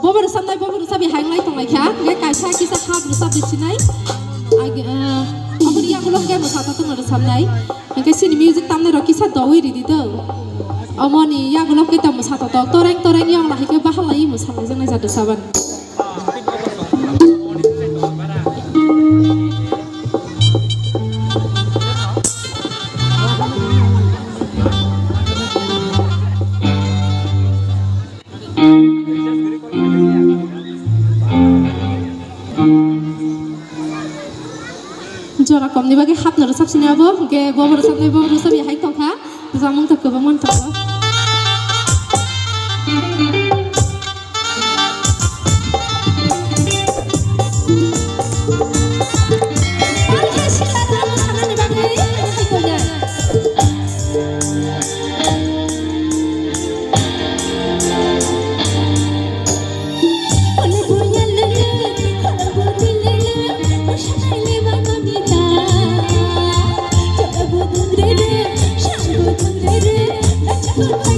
Bobo samnai bobo sabi hanglai tonglai kha ge kaisa kisa hab sabi sinai amri yang lok ge musata tu ngara samnai ke sini music tamne ro kisa dawi ridi do amoni yang lok ke tam musata to toreng yang lahi ke bahalai musata jang jadu saban Jora komni bagi hap nara sab sini abo, ke bobo sabi hai tongka, zamung tak kebangun tongka. Good.